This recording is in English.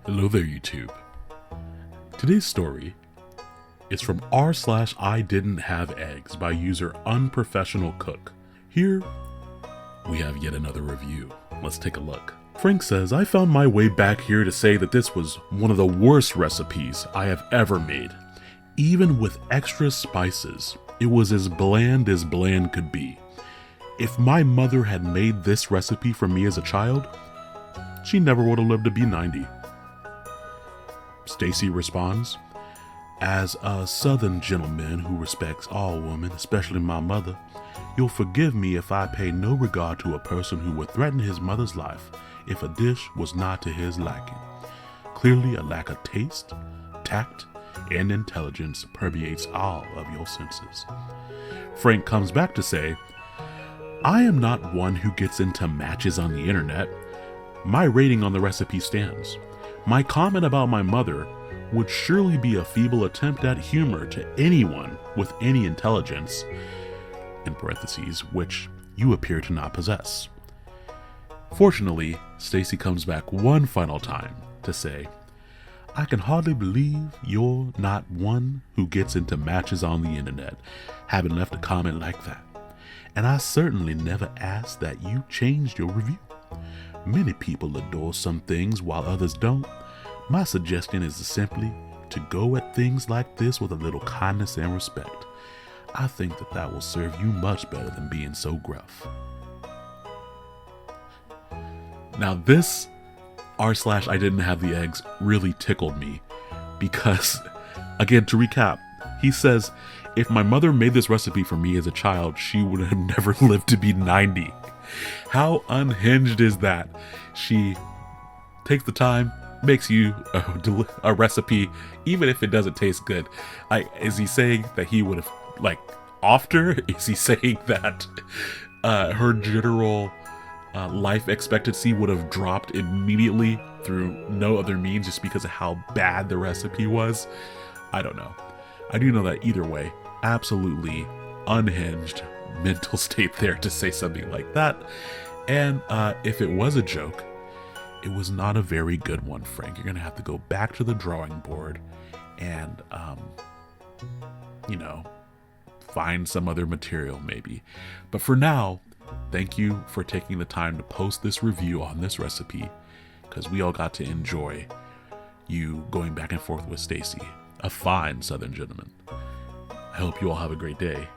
Hello there, YouTube. Today's story is from r/I didn't have eggs by user Unprofessional Cook. Here we have yet another review. Let's take a look. Frank says, I found my way back here to say that this was one of the worst recipes I have ever made. Even with extra spices, it was as bland could be. If my mother had made this recipe for me as a child, she never would have lived to be 90. Stacy responds, as a southern gentleman who respects all women, especially my mother, you'll forgive me if I pay no regard to a person who would threaten his mother's life if a dish was not to his liking. Clearly, a lack of taste, tact, and intelligence permeates all of your senses. Frank comes back to say, I am not one who gets into matches on the internet. My rating on the recipe stands. My comment about my mother would surely be a feeble attempt at humor to anyone with any intelligence, in parentheses, which you appear to not possess. Fortunately, Stacy comes back one final time to say, I can hardly believe you're not one who gets into matches on the internet, having left a comment like that. And I certainly never asked that you changed your review. Many people adore some things while others don't. My suggestion is simply to go at things like this with a little kindness and respect. I think that will serve you much better than being so gruff. Now this r/I didn't have the eggs really tickled me because, again, to recap, he says, if my mother made this recipe for me as a child, she would have never lived to be 90. How unhinged is that? She takes the time, makes you a recipe, even if it doesn't taste good. Is he saying that he would have, after? Is he saying that her general life expectancy would have dropped immediately through no other means just because of how bad the recipe was? I don't know. I do know that either way, absolutely unhinged mental state there to say something like that. And if it was a joke, it was not a very good one, Frank. You're going to have to go back to the drawing board and, find some other material maybe. But for now, thank you for taking the time to post this review on this recipe, because we all got to enjoy you going back and forth with Stacy, a fine southern gentleman. I hope you all have a great day.